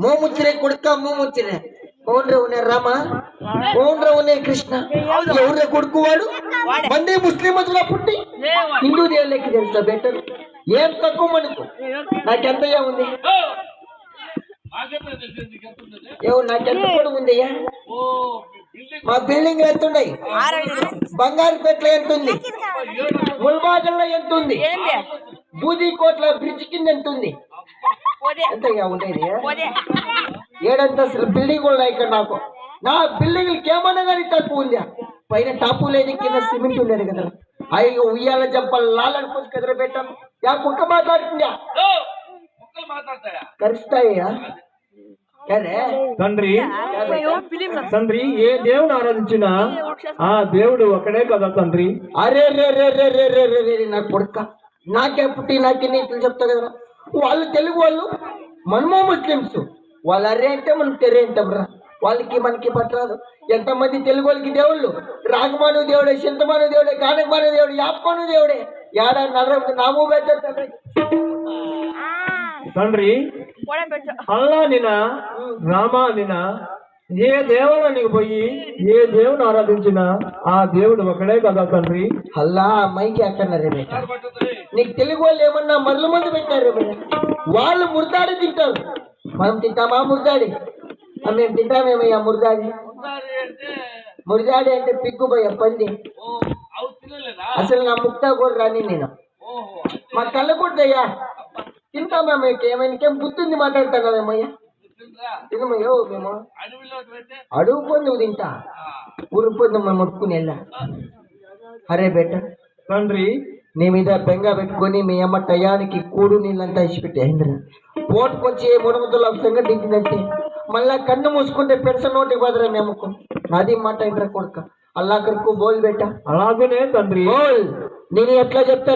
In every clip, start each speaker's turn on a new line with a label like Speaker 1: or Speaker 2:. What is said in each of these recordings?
Speaker 1: మోముచ్చిరే కొడుక మోముచ్చిరే ఓన్రే ఉనే రామ ఓన్రే ఉనే కృష్ణ ఎవరే కొడుకు వాడు మంది ముస్లిం మధ్యలో పుట్టి హిందూ దేవుళ్ళకి తెలుసా బెటర్ ఏం తక్కువ మనకు నాకెంతయ్యా ఉంది నాకెంత కూడా ఉందయ్యా మా బిల్డింగ్ ఎంత ఉన్నాయి బంగారుపేటలో ఎంత ఉంది ముల్బాగల్లో ఎంత ఉంది బూదీకోట్ల బ్రిడ్జ్ కింద ఎంత ఉంది ఎంతయ్యా ఉండేది ఏడంతస్తుల బిల్డింగ్ ఉన్నాయి ఇక్కడ నాకు నా బిల్డింగ్లకి ఏమన్నా కానీ తక్కువ ఉందా పైన టాపు లేదు కింద సిమెంట్ ఉండేది కదా అయ్యో ఉయ్యాల జంపలు లాలనుకోసి కదర పెట్టాం యా కుక్క మాట్లాడుతుందా కరుస్తాయ్యా
Speaker 2: తండ్రి తండ్రి ఏ దేవుని ఆరాధించినా ఆ దేవుడు ఒకడే కదా తండ్రి.
Speaker 1: అరే రే రే రే రే రే రే రే నాకు కొడుక నాకే పుట్టి నాకే నీతులు చెప్తా కదా వాళ్ళు తెలుగు వాళ్ళు మనమో ముస్లిమ్స్ వాళ్ళు అరే అంటే మనం తెరే అంటాంరా వాళ్ళకి మనకి పట్టరాదు ఎంతమంది తెలుగు వాళ్ళకి దేవుళ్ళు రాగమాను దేవుడే చింతమాను దేవుడే కానకమాను దేవుడు యాపమాను దేవుడే ఏడా నాము పెట్ట
Speaker 2: తండ్రి అల్లా నినా రామా నినా ఏ దేవునికి పోయి ఏ దేవుని ఆరాధించినా ఆ దేవుడు ఒకడే కదా తండ్రి.
Speaker 1: అల్లా అమ్మాయికి అక్కడరే బేట నీకు తెలుగు వాళ్ళు ఏమన్నా మరల మంది పెట్టారు వాళ్ళు ముర్దాడి తింటారు మనం తింటామా ముర్దాడి మేము తింటామేమయ్యా ముర్దాడి ముర్దాడి అంటే పిగ్గుపోయా పంది అసలు నా ముక్తా కూడా రాని నేను మా కళ్ళ కొట్టయ్యా తింటామా మీకు ఏమైనా బుద్ధింది మాట్లాడతాం కదేమయ్యా తినమయ్యో మేము అడుగు పోయి నువ్వు తింటా ఊరిపోయింది మేము ముట్టుకుని వెళ్ళా అరే బేట
Speaker 2: తండ్రి
Speaker 1: నీ మీద బెంగ పెట్టుకొని మీ అమ్మ టయానికి కూడు నీళ్ళంతా ఇచ్చిపెట్టే అయిందిరా పోటుకొచ్చి ఏ మూడముద్దలు అంశంగా దించిందంటే మళ్ళా కన్ను మూసుకుంటే పెడస నోటి బదరా మేమకు అది మాట ఇంట్రా కొడుక అల్లా కరకు బోల్ బేట
Speaker 2: అలాగునే తండ్రి
Speaker 1: బోల్ నేను ఎట్లా చెప్తా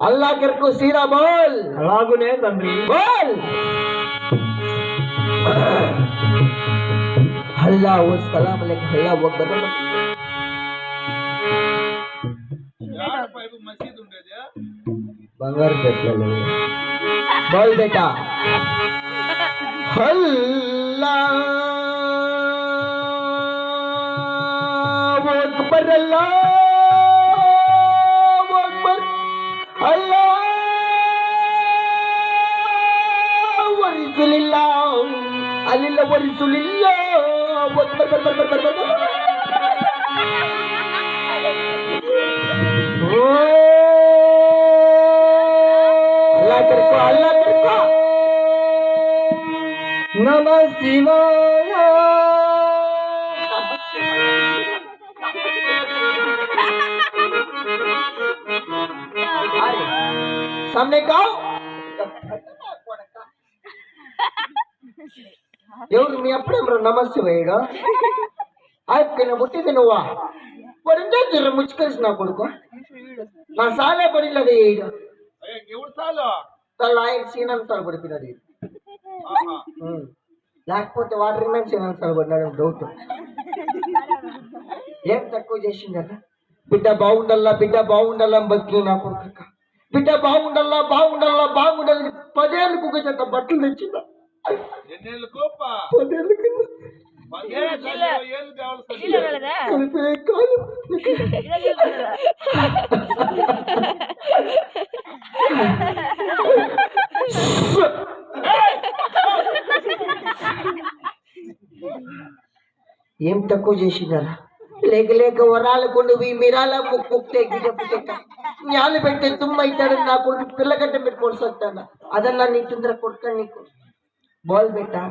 Speaker 1: అల్లా కరకు సీరా బోల్
Speaker 2: అలాగునే తండ్రి
Speaker 1: బోల్ అల్లా ఓ సలాం అలైకుం అల్లా అక్బర్ బంగారు పెట్టలేదు బోల్ బేటా అల్లా అక్బర్ అల్లా అక్బర్ అల్లా వరిసులిల్లాహ్ అల్లా వరిసులిల్లాహ్ అక్బర్ అల్లా కరుకో నమః శివాయ सामने काओ ఎవరు మీ అప్పుడే నమస్తే వేయడా ఆయన పుట్టింది నువ్వా పడిందే జర ముచ్చుకేసి నా కొడుకు నా సాలే పడినది వేయడం ఆయన సీనాలు సార్ పడిపోయినది లేకపోతే వాటర్ మ్యాన్ సీనాలు సార్ పడినాడు డౌట్ ఏం తక్కువ చేసిందట బిడ్డ బాగుండాలా బతికి నా కొడుకు బిడ్డ బాగుండాలా బాగుండాలని 10 ఏళ్ళకు ఒక జత బట్టలు తెచ్చిందా 10 ఏళ్ళ కింద ఏం తక్కువ చేసిందరా లేక వరాలకు నువ్వు మీరాల ముక్తే జ్ఞాలు పెట్టే తుమ్మ అవుతాడు నా కొడుకు పిల్లగడ్డ పెట్టుకొని వస్తాను అదన్నా నీ తొందర కొడుక నీకు బోల్ బెట్టా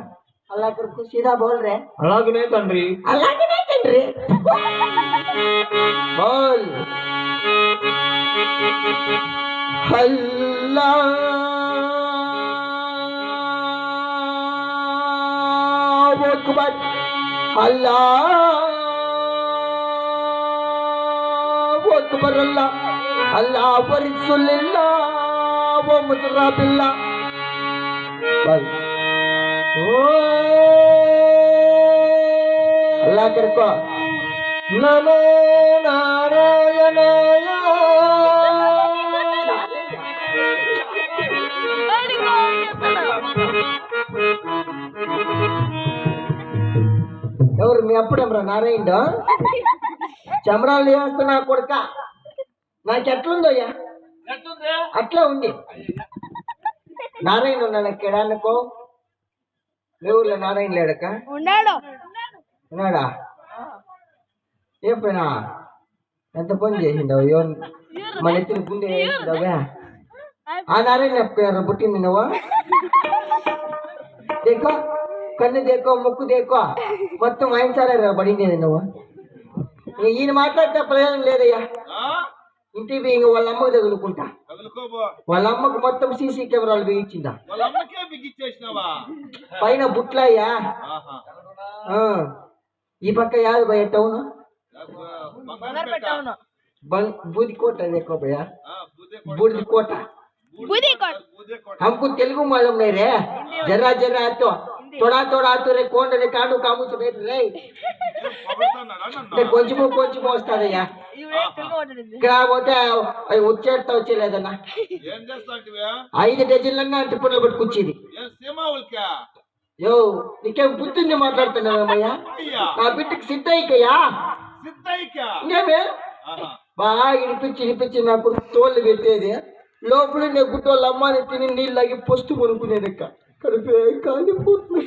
Speaker 1: అల్లా కొడుకు సీదా బోల్ రే
Speaker 2: అలాగనే తండ్రి
Speaker 1: బోల్ అల్లా అక్బర్ అల్లా अकबर अल्लाह अल्लाह वरिसुल्लाह वो मुसरा बिल्लाह बस अल्लाह करको नमो नारायणाय ఎవరు మీ అప్పుడేమరా నారాయణ చమరాలు చేస్తున్నా కొడుక నాకు ఎట్లుందోయ్యా అట్లా ఉంది నారాయణ ఉన్నాడు ఎక్కడ అనుకో మీ ఊర్లో నారాయణ లేడక ఉన్నాడా ఏ పైన ఎంత పని చేసిండవు ఎవరు మన ఎత్తిన గుండె వేసిండవా ఆ నారాయణ పుట్టింది నువ్వు దేకో కన్ను దేకో ముక్కు దేకో మొత్తం ఆయన సారా పడిండేది నువ్వు ఈయన మాట్లాడితే ప్రయోజనం లేదయ్యా ఇంటికి ఇంక వాళ్ళ అమ్మకు తగులుకుంటా వాళ్ళ అమ్మకు మొత్తం సీసీ కెమెరాలు బిగించిందా పైన బుట్లయ్యా ఈ పక్క యాదు భయ టౌన్ బూదికోట देखो भैया बूदीकोट हमको तेलुगु मालूम नहीं रे जरा जरा तो थोड़ा तो रे कौन रे कांडू कामू से बैठ रे కొంచెము కొంచెము వస్తాదయ్యా ఇక్కడ పోతే అవి వచ్చేస్తా వచ్చేలేదన్నా 5 డజన్లన్నా టిప్పర్లు పట్టుకొచ్చేది యో నీకేం బుద్ధిని మాట్లాడుతున్నావేమయ్యా నా బిడ్డకి సిద్ధయ్యకయ్యా ఇంకేమే బాగా ఇడిపించి నాకు తోళ్ళు పెట్టేది లోపల నెగ్గుతో వాళ్ళ అమ్మాని తిని నీళ్ళకి పొస్తు కొనుక్కునేది ఎక్క కడిపే కాలిపోతుంది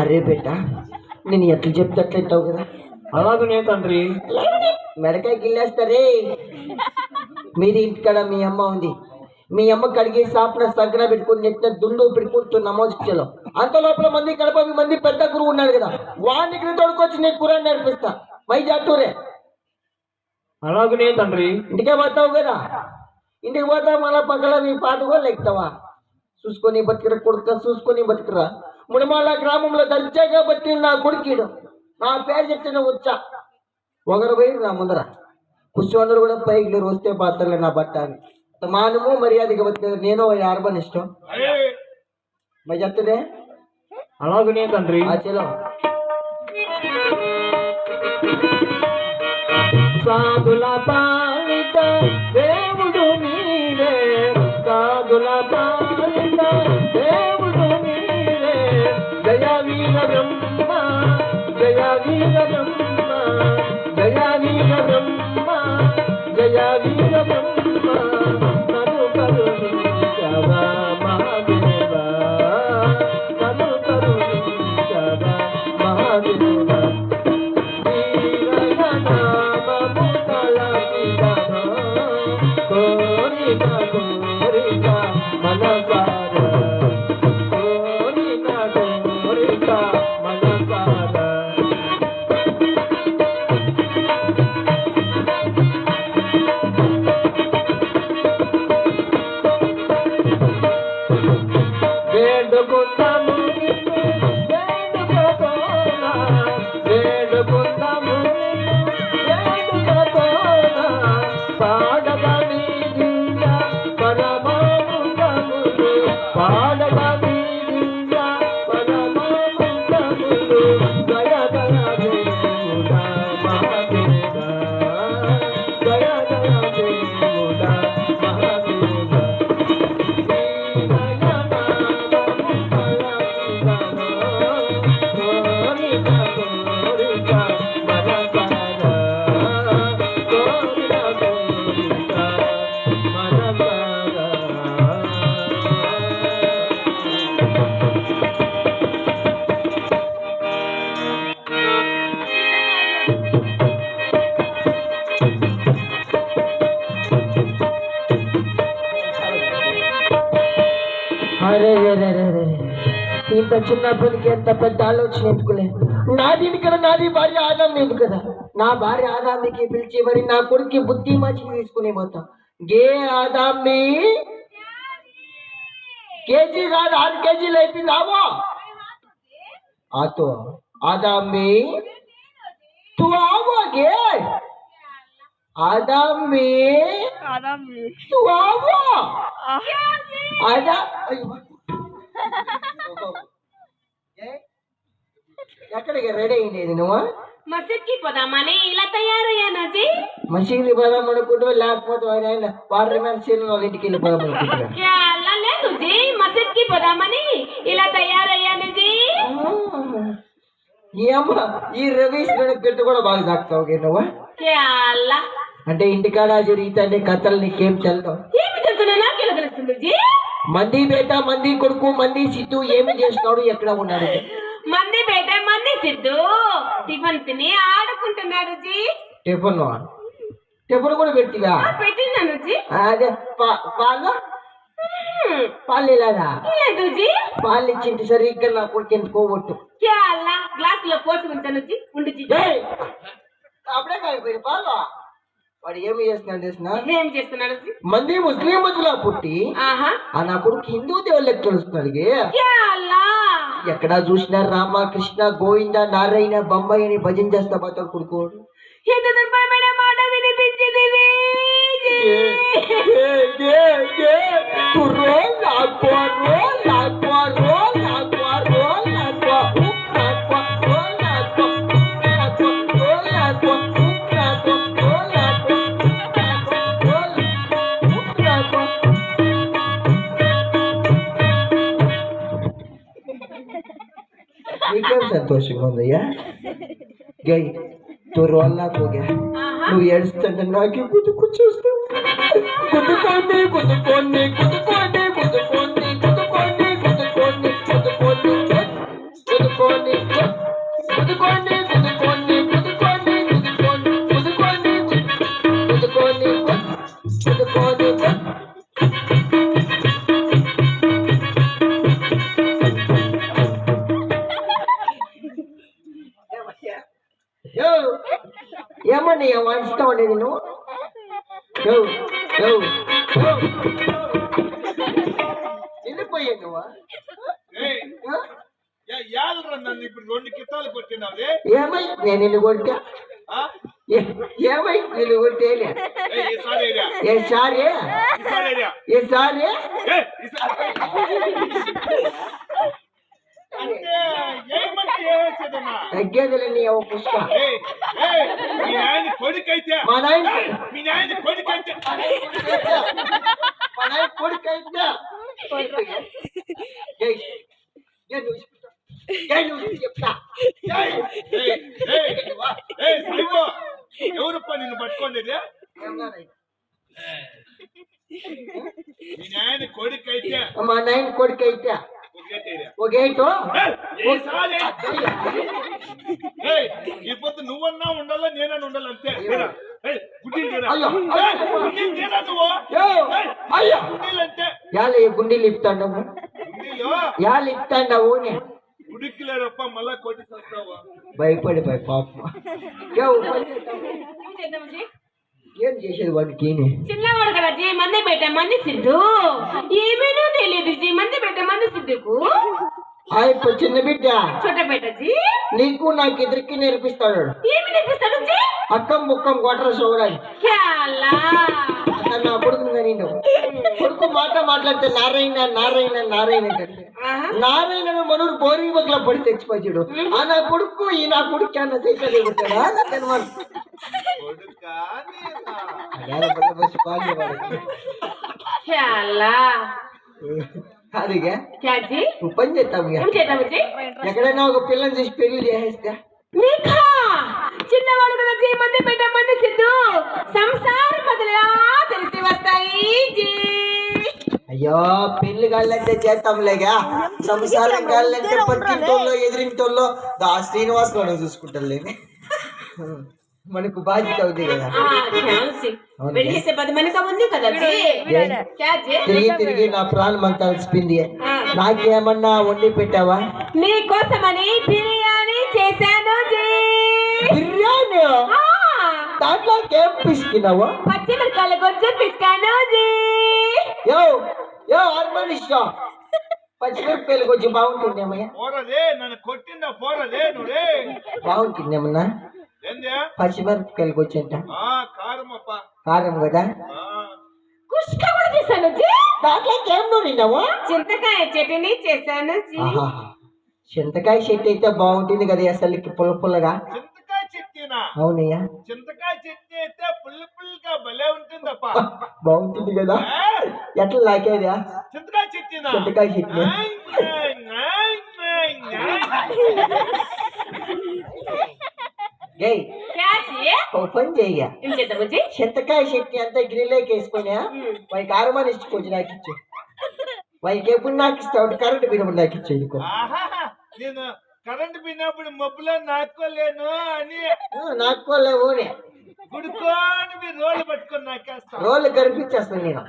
Speaker 1: అరే బేట నేను ఎట్లా చెప్తే అట్లా ఇస్తావు కదా
Speaker 2: అలాగనే తండ్రి
Speaker 1: మెడకాయ గిల్లేస్తారే మీది ఇంటికాడ మీ అమ్మ ఉంది మీ అమ్మ కడిగి సాపన సగ్గన పెట్టుకుని నెట్టిన దుండు పెట్టుకుంటూ నమోదించాలో అంత లోపల మంది కడప మంది పెద్ద గురువు ఉన్నాడు కదా వానికి తోడుకొచ్చి నేను కూర నేర్పిస్తా మై జాతూరే
Speaker 2: అలాగనే తండ్రి
Speaker 1: ఇంటికే పోతావు కదా ఇంటికి పోతావు మళ్ళా పక్కన మీ పాత కూడా ఎక్కుతావా చూసుకొని బతికిరా కొడుక చూసుకొని బతికిరా మునిమాల గ్రామంలో దర్జాగా బతికిన నా కొడుకీడు నా పేరు చెప్తే వచ్చా ఒకరు పోయి నా ముందర కూర్చోందరు కూడా పైకి లేరు వస్తే పాత్రలే నా బట్ట అని మానము మర్యాదగా బతికేది నేను ఆర్బన్ ఇష్టం మరి చెప్తుందే
Speaker 2: అలాగనే తండ్రి
Speaker 1: చలో
Speaker 2: సాధుల పాలిత దేవుడు మీరే సాధుల పాలిత దేవుడు మీరే జయ వీర బ్రహ్మ జయ వీర బ్రహ్మ జయ వీర బ్రహ్మ జయ వీర బ్రహ్మ నను కరుణించవా మహాదేవా నను కరుణించవా మహాదేవా
Speaker 1: అరే ఇంత చిన్నప్పటికి ఎంత పెద్ద ఆలోచన ఎందుకులే నాది కదా నాది భార్య ఆదాం లేదు కదా నా భార్య ఆదామికి పిలిచి మరి నా కొడుకు బుద్ధి మంచిగా తీసుకునే పోతాం గే ఆదామి కేజీ కాదు 6 కేజీలు అయిపోయింది ఆవో ఆతో ఆదామి तू आओगे आदमी तू आओ आदा ఎక్కడికి రెడీ అయ్యింది నువ్వు
Speaker 3: మసీద్కి పోదామని ఇలా తయారయ్యాను జీ.
Speaker 1: మసీదు పోదాం అనుకుంటూ లేకపోతే ఆయన వాటర్ మ్యాన్ సీన్ వాళ్ళ ఇంటికి వెళ్ళిపోదాం అనుకుంటున్నా.
Speaker 3: అలా లేదు జీ, మసీద్కి పోదామని ఇలా తయారయ్యాను జీ.
Speaker 1: ఏమ్మా ఈ రవీష్ గట్టు కూడా బాగా సాగుతావు నువ్వు.
Speaker 3: అలా
Speaker 1: అంటే ఇంటికాడ జరుగుతాండే కథలు నీకేం చల్తావు?
Speaker 3: ఏమి చెప్తున్నా నాకెలా తెలుస్తుంది జీ?
Speaker 1: మంది బేట మంది కొడుకు మంది సిద్ధు ఏమి చేస్తున్నాడు, ఎక్కడ ఉన్నాడు?
Speaker 3: మంది బేట మంది సిద్ధు టిఫిన్ తిని ఆడుకుంటున్నాడు జీ.
Speaker 1: టిఫిన్ టిఫిన్ కూడా పెట్టిగా
Speaker 3: పెట్టినాను జీ.
Speaker 1: అదే పాలు పాలు ఇలాగా
Speaker 3: లేదు జీ.
Speaker 1: పాలు ఇచ్చింది సరిగ్గా నా కొడుకు ఎందుకోబట్టు
Speaker 3: అలా గ్లాస్ లో పోసి ఉంచాను జీ. ఉండి జీ.
Speaker 1: అప్పుడే కాకపోయి పాలు వాడు ఏమి చేస్తున్నాడు చేసిన
Speaker 3: ఏం చేస్తున్నాడు జీ?
Speaker 1: మంది ముస్లిం మధ్యలో పుట్టి
Speaker 3: ఆహా
Speaker 1: ఆ నా కొడుకు హిందూ దేవుళ్ళకి తెలుస్తున్నాడు.
Speaker 3: అలా
Speaker 1: ఎక్కడ చూసినా రామ కృష్ణ గోవింద నారాయణ బొంబాయి అని భజన చేస్తా పోతాడు కొడుకు.
Speaker 3: ఎంత దుర్భరమైన మాట వినిపించింది
Speaker 1: నీకేం సంతోషంగా ఉందయ్యా? గై తో రోల్లా పోగా నువ్వు ఏడుస్తుంటే నాకే గుర్తుకొచ్చేస్తావు. కుదుకోండి కుదుకోండి కుదుకోండి కుదుకోండి కుదుకోండి కుదుకోండి కుదుకోండి కుదుకోండి కుదుకోండి కుదుకోండి కుదుకోండి కుదుకోండి కుదుకోండి కుదుకోండి కుదుకోండి. ఏమన్నా వాయిస్తావు అనేది నువ్వు? వెళ్ళిపోయా నువ్వు? ఏమై నేను నిన్ను కొట్టా? ఏమై నిన్ను కొట్టేలే? ఏ సారీ ఏ సారీ తగ్గేదిలే నీ పుష్క. మా నాయన కొడుకైతే చెప్తా
Speaker 4: ఎవరప్ప నిన్ను పట్టుకోండి?
Speaker 1: మా నాయన కొడుకైతే ఒకేటో
Speaker 4: ఇప్పుడు నువ్వన్నా ఉండాలా నేనన్నా ఉండాలి అంతే.
Speaker 1: గుండీలు ఇస్తాండవు యాళ్ళు ఇస్తాండవు
Speaker 4: గుడికిలేరప్ప మళ్ళా కొట్టి చేస్తావా?
Speaker 1: భయపడి పాప ఏం చేసేది వాడికి?
Speaker 3: చిన్నవాడు కదా జీ. మంది బయట మంది సిద్ధు ఏమేనో తెలియదు జీ. మంది బయట మంది సిద్ధుకు
Speaker 1: ఆయన చిన్న బిడ్డ
Speaker 3: చోట బయట జీ.
Speaker 1: నీకు నాకు ఇద్దరికి నేర్పిస్తాడు.
Speaker 3: ఏమి నేర్పిస్తాడు జీ?
Speaker 1: అక్కం ముక్కం గొడ్ర చూడాలి. నా కొడుకు నేను కొడుకు మాట్లాడితే నారాయణ నారాయణ నారాయణ అంటే నారాయణ మనూరు బోరింగ్ బగ్లా పడి తెచ్చిపోయాడు. ఆ నా కొడుకు ఈ నా కొడుకు అన్న చేసేది అదిగా నువ్వు పని చేస్తావు. ఎక్కడైనా ఒక పిల్లని చూసి పెళ్లి చేసేస్తా.
Speaker 3: చిన్నవాడు కదా జీ. మంది బయట మంది సిద్ధు సంసార కథలా తెలిసి వస్తాయి జీ.
Speaker 1: అయ్యో పెళ్లి కాళ్ళంటే చేస్తాంలేగా, సంసారం కాళ్ళంటే పక్కింటోళ్ళు ఎదిరింటోళ్ళు దా శ్రీనివాస్ గౌడ చూసుకుంటారులే. మనకు బాధ్యత అవుతుంది కదా. తిరిగి తిరిగి నా ప్రాణం అంతా అలసిపోయింది. నాకేమన్నా వండి పెట్టావా?
Speaker 3: నీ కోసమని బిర్యానీ చేశాను జీ.
Speaker 1: బిర్యానీ దాంట్లో ఏం పిసికినావా?
Speaker 3: పచ్చిమిరకాయల కొంచెం పిసికాను జీ.
Speaker 1: యో యో హార్మోనిస్టా పచ్చిమిరపకాయలు కొంచెం బాగుంటుందేమయ్యా?
Speaker 4: నన్ను కొట్టిందా పోరదే నువ్వే
Speaker 1: బాగుంటుందేమన్నా? పచ్చిమిరపకాయలు కొంచెం కారం కదా.
Speaker 3: కుష్క కూడా చేశాను జీ.
Speaker 1: దాంట్లో ఏం నూరినావా?
Speaker 3: చింతకాయ చట్నీ చేశాను జీ.
Speaker 1: చింతకాయ చెట్టు అయితే బాగుంటుంది కదా అసలుకి పుల్ల పుల్లగా.
Speaker 4: చింతకాయ తిన్నా
Speaker 1: అవునయ్యా,
Speaker 4: చింతకాయ చట్నీ అయితే పుల్లిగా భలే ఉంటుందప్ప
Speaker 1: బాగుంటుంది కదా.
Speaker 4: ఆ,
Speaker 1: ఎట్లా లాకేదా
Speaker 4: చింతకాయ చట్నీనా
Speaker 1: చింతకాయ చట్నీ? గై
Speaker 3: क्या जी
Speaker 1: ఓ పని చెయ్య,
Speaker 3: ఏం చేద్దాం బుజ్జి
Speaker 1: చింతకాయ చట్నీ అంతా గిన్నెలోకి వేసుకొని వాడికి ఆరుమాని ఇచ్చుకోవచ్చు, నాకు ఇచ్చు. వాడికి ఎప్పుడు నాకు ఇస్తావు, కరెంట్ బిల్ నాకు ఇచ్చు. ఇదిగో
Speaker 4: ఆహాహా, నేను కరెంట్ పోయినప్పుడు మబ్బులో నాటుకోలేను అని
Speaker 1: నాకోలేవు
Speaker 4: గుడుకోని మీరు రోడ్లు పట్టుకొని నాకేస్తా
Speaker 1: రోళ్ళు కనిపించేస్తాను నేను.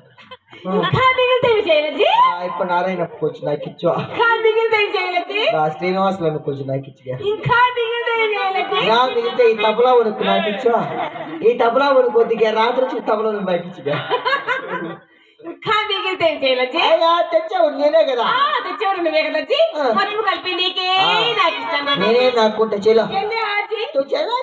Speaker 3: ఇంకా మిగిలితే ఏం చేయాలి జీ
Speaker 1: ఇప్పుడు నారాయణ కొంచెం నాకు ఇచ్చు,
Speaker 3: ఇంకా మిగిలితే ఏం చేయాలి జీ
Speaker 1: శ్రీనివాసులను కొంచెం నాకు ఇచ్చుగా.
Speaker 3: ఇంకా మిగిలితే ఏం చేయాలి జీ
Speaker 1: నా మిగిలితే ఈ తబలా ఉనుకు నాకు ఇచ్చు, ఈ తబలా ఉనుకు కొద్దిగా రాత్రి వచ్చి తబలా నాకు ఇచ్చుగా.
Speaker 3: ఇంకా మిగిలితే ఏం చేయాలి జీ
Speaker 1: తెచ్చావు నేనే కదా,
Speaker 3: తెచ్చేవాడు నువ్వే కదా జీ మొత్తం కలిపి నీకే నాకు ఇస్తాను
Speaker 1: నేనే నాకుంటా చెలో
Speaker 3: ఆజీ
Speaker 1: చెలో